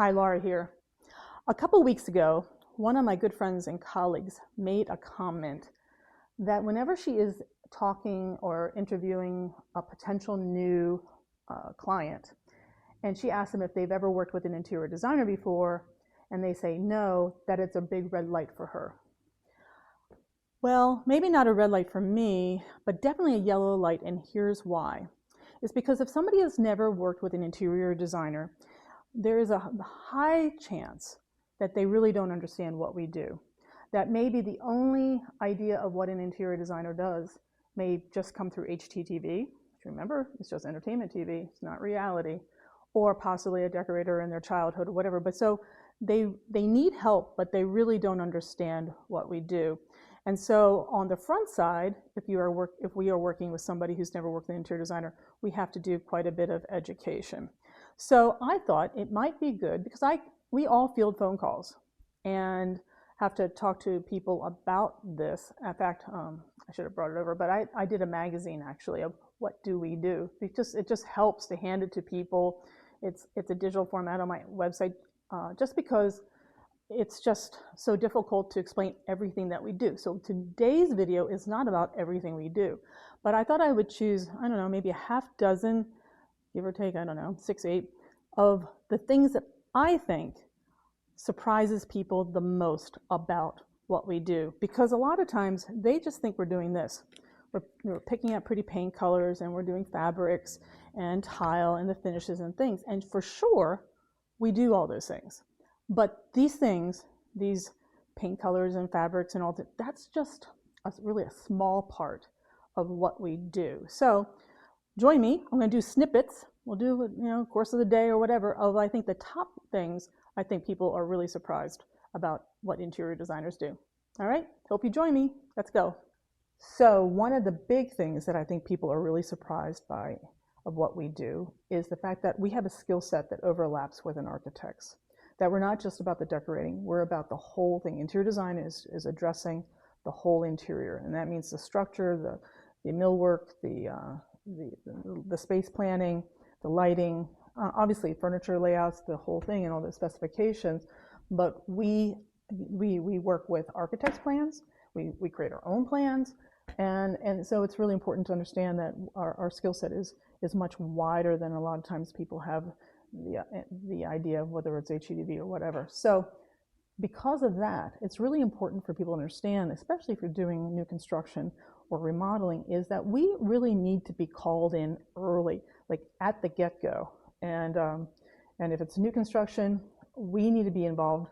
Hi, Laura here. A couple weeks ago, one of my good friends and colleagues made a comment that whenever she is talking or interviewing a potential new client, and she asks them if they've ever worked with an interior designer before, and they say no, that it's a big red light for her. Well, maybe not a red light for me, but definitely a yellow light, and here's why. It's because if somebody has never worked with an interior designer, there is a high chance that they really don't understand what we do. That maybe the only idea of what an interior designer does may just come through HGTV. Remember, it's just entertainment TV, it's not reality, or possibly a decorator in their childhood or whatever. But so they need help, but they really don't understand what we do. And so on the front side, if we are working with somebody who's never worked with an interior designer, we have to do quite a bit of education. So I thought it might be good because we all field phone calls and have to talk to people about this. In fact, I should have brought it over, but I did a magazine actually of what do we do. It just helps to hand it to people. It's a digital format on my website just because it's just so difficult to explain everything that we do. So today's video is not about everything we do, but I thought I would choose, I don't know, maybe a half dozen, give or take, I don't know, 6, 8 of the things that I think surprises people the most about what we do. Because a lot of times they just think we're doing this. We're picking up pretty paint colors and we're doing fabrics and tile and the finishes and things. And for sure, we do all those things. But these things, these paint colors and fabrics and all that, that's just really a small part of what we do. So join me. I'm going to do snippets. We'll do, course of the day or whatever, of I think the top things I think people are really surprised about what interior designers do. All right, hope you join me. Let's go. So one of the big things that I think people are really surprised by of what we do is the fact that we have a skill set that overlaps with an architect's. That we're not just about the decorating, we're about the whole thing. Interior design is addressing the whole interior, and that means the structure, the millwork, the space planning, the lighting, obviously furniture layouts, the whole thing, and all the specifications. But we work with architects' plans. We create our own plans, and so it's really important to understand that our skill set is much wider than a lot of times people have the idea of, whether it's HGTV or whatever. So because of that, it's really important for people to understand, especially if you're doing new construction or remodeling, is that we really need to be called in early, like at the get-go. And if it's new construction, we need to be involved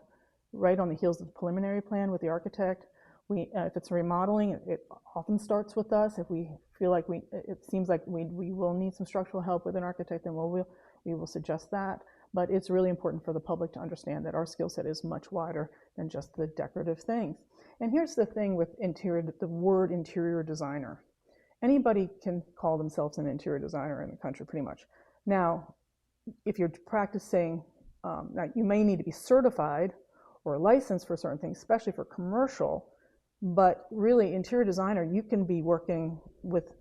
right on the heels of the preliminary plan with the architect. If it's remodeling, it often starts with us. If we feel like it seems like we will need some structural help with an architect, then we will suggest that. But it's really important for the public to understand that our skill set is much wider than just the decorative things. And here's the thing with interior, the word interior designer. Anybody can call themselves an interior designer in the country, pretty much. Now, if you're practicing, now you may need to be certified or licensed for certain things, especially for commercial. But really, interior designer, you can be working with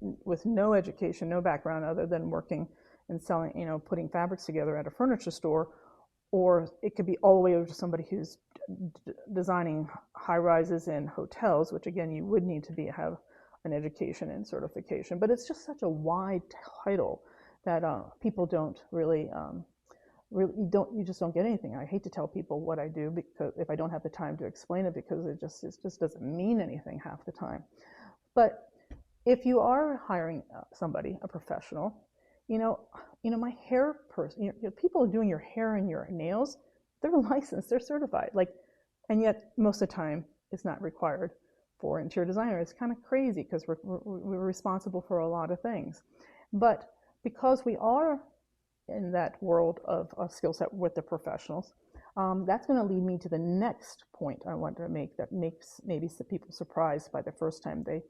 no education, no background other than working and selling, putting fabrics together at a furniture store, or it could be all the way over to somebody who's designing high-rises in hotels, which again, you would need to have an education and certification. But it's just such a wide title that people don't really, you just don't get anything. I hate to tell people what I do because if I don't have the time to explain it, because it just doesn't mean anything half the time. But if you are hiring somebody, a professional, my hair person, people are doing your hair and your nails, they're licensed, they're certified, and yet most of the time it's not required for interior designer. It's kind of crazy because we're responsible for a lot of things. But because we are in that world of skill set with the professionals, that's going to lead me to the next point I want to make that makes maybe some people surprised by the first time they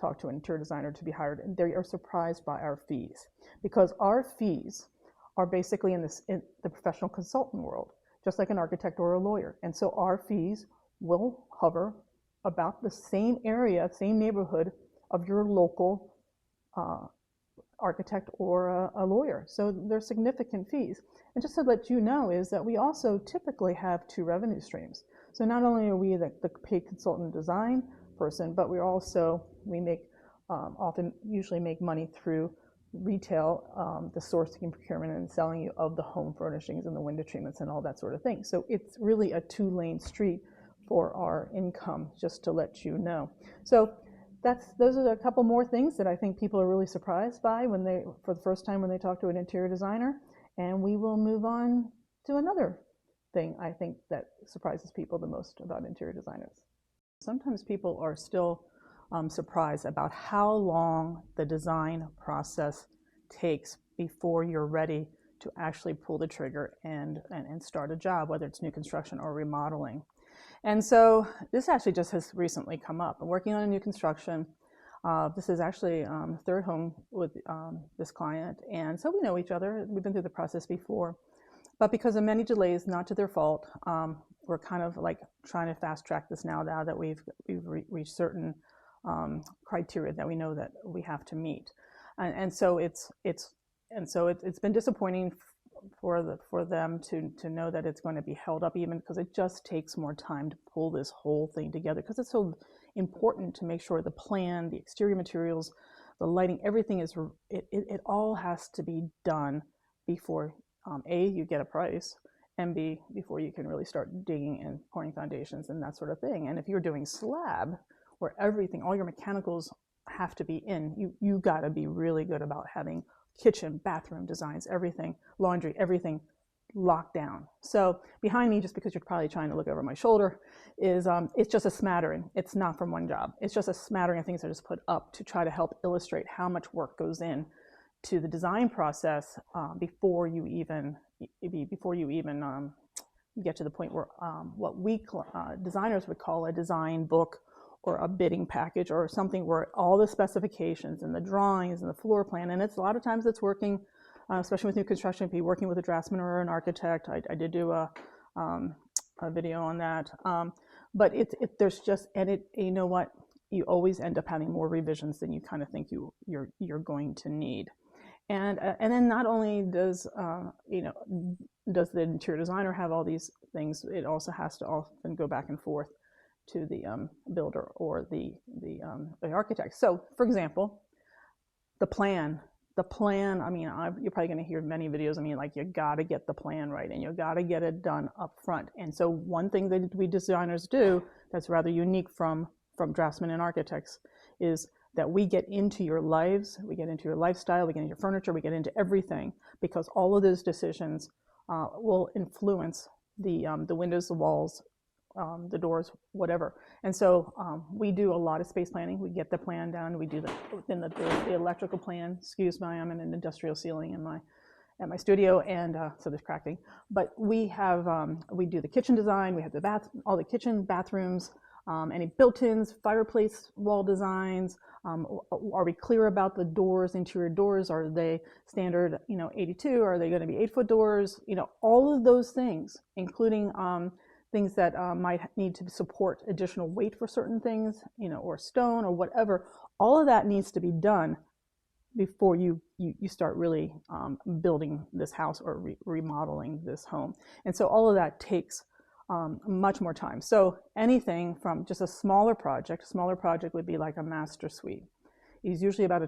talk to an interior designer to be hired, and they are surprised by our fees, because our fees are basically in the professional consultant world, just like an architect or a lawyer. And so our fees will hover about the same area, same neighborhood of your local architect or a lawyer. So they're significant fees. And just to let you know is that we also typically have two revenue streams. So not only are we the paid consultant design person, but we make usually make money through retail, the sourcing and procurement and selling you of the home furnishings and the window treatments and all that sort of thing. So it's really a two-lane street for our income, just to let you know. So those are a couple more things that I think people are really surprised by for the first time when they talk to an interior designer. And we will move on to another thing I think that surprises people the most about interior designers. Sometimes people are still surprised about how long the design process takes before you're ready to actually pull the trigger and start a job, whether it's new construction or remodeling. And so this actually just has recently come up. I'm working on a new construction. This is actually third home with this client, and so we know each other. We've been through the process before, but because of many delays, not to their fault, we're kind of like trying to fast track this now that we've reached certain criteria that we know that we have to meet, and so it's been disappointing for them to know that it's going to be held up, even because it just takes more time to pull this whole thing together, because it's so important to make sure the plan, the exterior materials, the lighting, everything is it all has to be done before A, you get a price, and B, before you can really start digging and pouring foundations and that sort of thing. And if you're doing slab, where everything, all your mechanicals have to be in, you got to be really good about having kitchen, bathroom designs, everything, laundry, everything locked down. So behind me, just because you're probably trying to look over my shoulder, is it's just a smattering. It's not from one job. It's just a smattering of things I just put up to try to help illustrate how much work goes in to the design process before you even get to the point where what we designers would call a design book or a bidding package, or something where all the specifications and the drawings and the floor plan, and it's a lot of times it's working, especially with new construction, be working with a draftsman or an architect. I did do a video on that, but there's just, and you know what, you always end up having more revisions than you kind of think you're going to need. And then not only does does the interior designer have all these things, it also has to often go back and forth to the builder or the architect. So, for example, the plan. I mean, you're probably going to hear many videos. I mean, like, you got to get the plan right, and you got to get it done up front. And so, one thing that we designers do that's rather unique from draftsmen and architects is that we get into your lives, we get into your lifestyle, we get into your furniture, we get into everything, because all of those decisions will influence the windows, the walls, the doors, whatever. And so we do a lot of space planning. We get the plan down. We do the electrical plan. Excuse me, I'm in an industrial ceiling at my studio, and so there's cracking. But we do the kitchen design. We have all the kitchen, bathrooms, any built-ins, fireplace wall designs. Are we clear about the doors, interior doors? Are they standard, 82? Are they going to be 8-foot doors? All of those things, including things that might need to support additional weight for certain things, or stone or whatever. All of that needs to be done before you start really building this house or remodeling this home. And so all of that takes much more time. So anything from just a smaller project would be like a master suite. Is usually about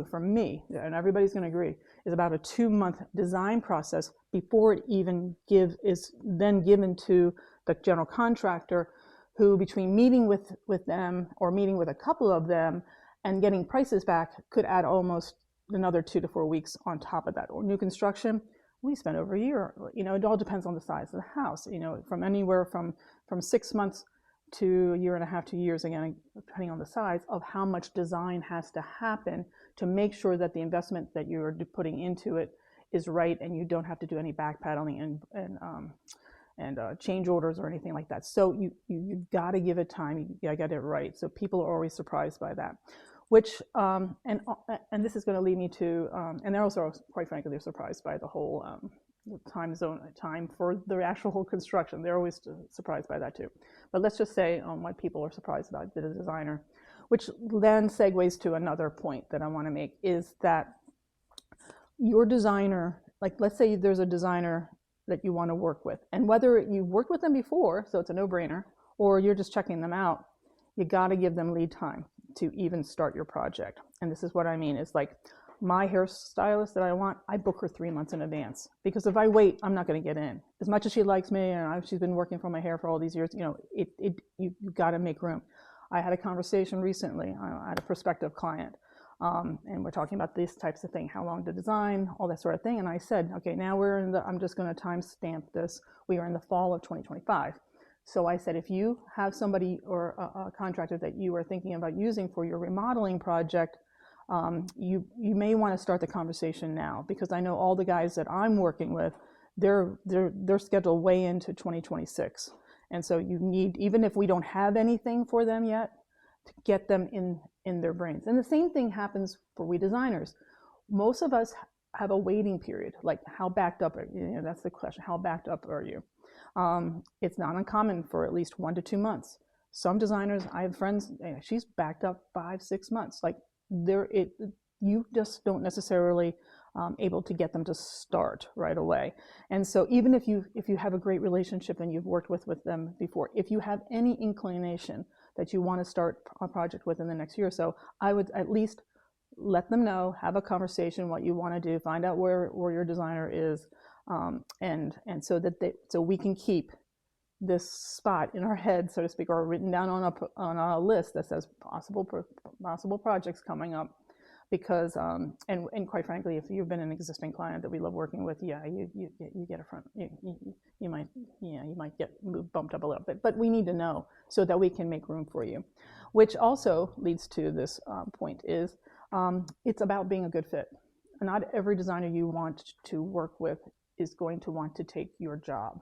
for me, and everybody's going to agree, is about a 2-month design process before it even is then given to the general contractor, who, between meeting with them or meeting with a couple of them and getting prices back, could add almost another 2 to 4 weeks on top of that. Or new construction, we spend over a year. It all depends on the size of the house. From anywhere from 6 months to a year and a half, 2 years, again, depending on the size of how much design has to happen to make sure that the investment that you're putting into it is right, and you don't have to do any backpedaling and change orders or anything like that. So you got to give it time. You got to get it right. So people are always surprised by that, which and this is going to lead me to and they're also, quite frankly, they're surprised by the whole time for the actual whole construction. They're always surprised by that too. But let's just say what people are surprised about the designer, which then segues to another point that I want to make, is that your designer, like let's say there's a designer that you want to work with, and whether you've worked with them before, so it's a no-brainer, or you're just checking them out, you got to give them lead time to even start your project. And this is what I mean. It's like my hairstylist that I want, I book her 3 months in advance, because if I wait, I'm not going to get in. As much as she likes me and she's been working for my hair for all these years, you got to make room. I had a conversation recently. I had a prospective client, and we're talking about these types of things, how long to design, all that sort of thing. And I said, okay, now I'm just going to timestamp this. We are in the fall of 2025. So I said, if you have somebody or a contractor that you are thinking about using for your remodeling project, you may want to start the conversation now, because I know all the guys that I'm working with, they're scheduled way into 2026. And so you need, even if we don't have anything for them yet, to get them in their brains. And the same thing happens for we designers. Most of us have a waiting period, like how backed up are you? That's the question. How backed up are you? It's not uncommon for at least 1 to 2 months. Some designers, I have friends, she's backed up 5-6 months. Like you just don't necessarily able to get them to start right away. And so even if you have a great relationship and you've worked with them before, if you have any inclination that you want to start a project within the next year or so, I would at least let them know, have a conversation, what you want to do, find out where your designer is, and so that so we can keep this spot in our head, so to speak, or written down on a list that says possible projects coming up. Because and quite frankly, if you've been an existing client that we love working with, yeah, you get a front, you might get bumped up a little bit, but we need to know so that we can make room for you. Which also leads to this point is it's about being a good fit. Not every designer you want to work with is going to want to take your job,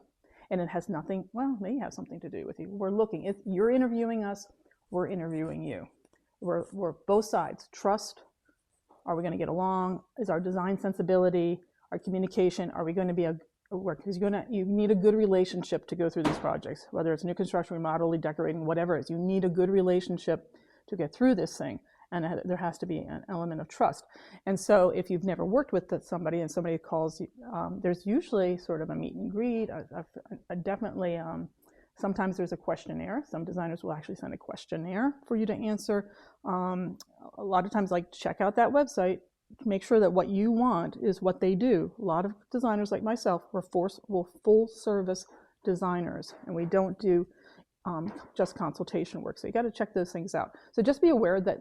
and it has nothing. Well, may have something to do with you. We're looking. If you're interviewing us, we're interviewing you. We're both sides. Trust. Are we going to get along? Is our design sensibility, our communication, are we going to be a work? Because you need a good relationship to go through these projects, whether it's new construction, remodeling, decorating, whatever it is. You need a good relationship to get through this thing, and there has to be an element of trust. And so if you've never worked with somebody and somebody calls you, there's usually sort of a meet and greet. Definitely, sometimes there's a questionnaire. Some designers will actually send a questionnaire for you to answer. A lot of times, like, check out that website, make sure that what you want is what they do. A lot of designers like myself, we're full service designers, and we don't do just consultation work. So you got to check those things out. So just be aware that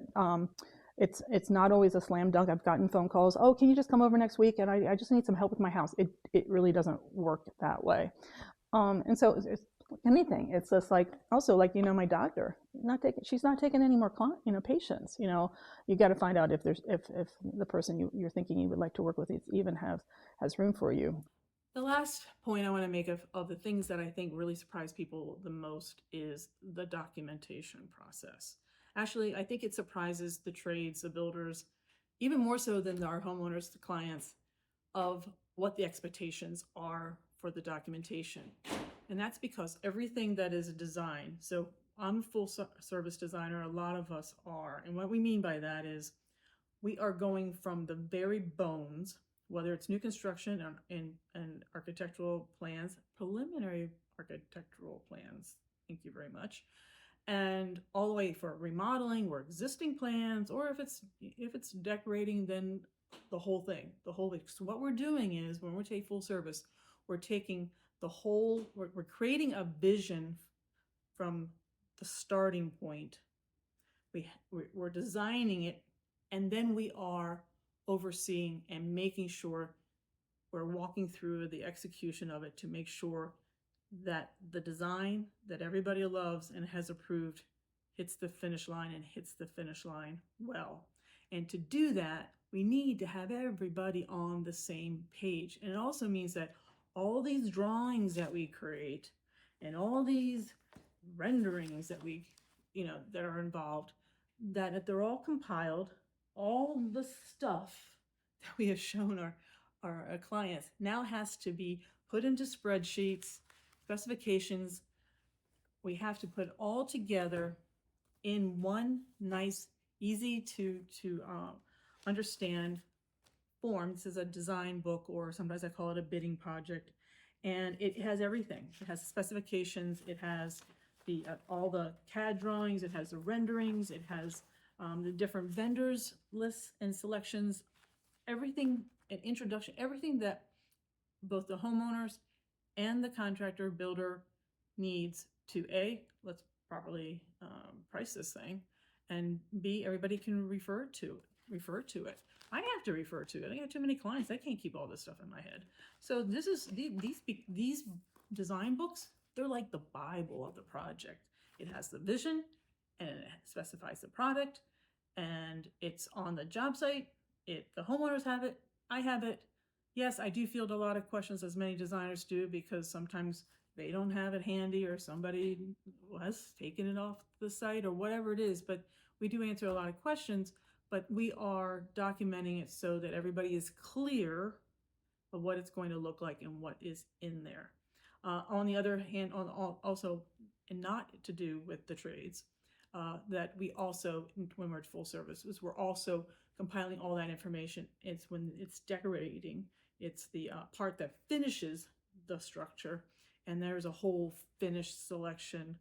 it's not always a slam dunk. I've gotten phone calls, oh, can you just come over next week, and I just need some help with my house. It really doesn't work that way. And so it's anything. It's just like, also, like, my doctor, she's not taking any more patients. You got to find out if the person you're thinking you would like to work with even has room for you. The last point I want to make of the things that I think really surprise people the most is the documentation process. Actually, I think it surprises the trades, the builders, even more so than our homeowners, the clients, of what the expectations are for the documentation. And that's because everything that is a design, so I'm a full service designer, a lot of us are. And what we mean by that is we are going from the very bones, whether it's new construction and architectural plans, preliminary architectural plans, thank you very much, and all the way for remodeling or existing plans, or if it's decorating, then the whole thing. So what we're doing is, when we take full service, we're taking the whole, we're creating a vision from the starting point. We're designing it, and then we are overseeing and making sure we're walking through the execution of it to make sure that the design that everybody loves and has approved hits the finish line, and hits the finish line well. And to do that, we need to have everybody on the same page. And it also means that all these drawings that we create and all these renderings that that are involved, that if they're all compiled, all the stuff that we have shown our clients now has to be put into spreadsheets, specifications. We have to put all together in one nice, easy to understand form. This is a design book, or sometimes I call it a bidding project. And it has everything. It has specifications, it has the all the CAD drawings, it has the renderings, it has the different vendors lists and selections, everything, an introduction, everything that both the homeowners and the contractor builder needs to A, let's properly price this thing, and B, everybody can refer to it. I have to refer to it. I got too many clients. I can't keep all this stuff in my head. So this is these design books, they're like the Bible of the project. It has the vision and it specifies the product, and it's on the job site. The homeowners have it. I have it. Yes, I do field a lot of questions, as many designers do, because sometimes they don't have it handy or somebody was taking it off the site or whatever it is, but we do answer a lot of questions, but we are documenting it so that everybody is clear of what it's going to look like and what is in there. On the other hand, also, and not to do with the trades, that we also, when we're at full services, we're also compiling all that information. It's when it's decorating, it's the part that finishes the structure, and there's a whole finished selection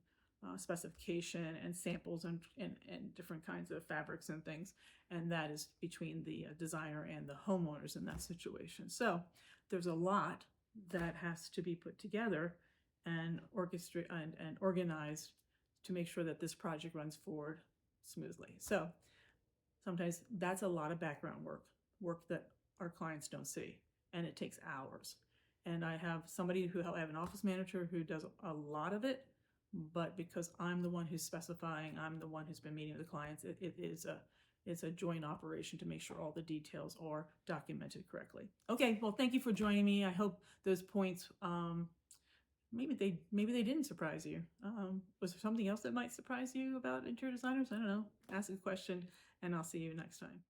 specification and samples and different kinds of fabrics and things, and that is between the designer and the homeowners in that situation. So there's a lot that has to be put together and orchestrated and organized to make sure that this project runs forward smoothly. So sometimes that's a lot of background work that our clients don't see, and it takes hours. And I have I have an office manager who does a lot of it, but because I'm the one who's specifying, I'm the one who's been meeting with the clients, it's a joint operation to make sure all the details are documented correctly. Okay, well, thank you for joining me. I hope those points, maybe they didn't surprise you. Was there something else that might surprise you about interior designers? I don't know. Ask a question, and I'll see you next time.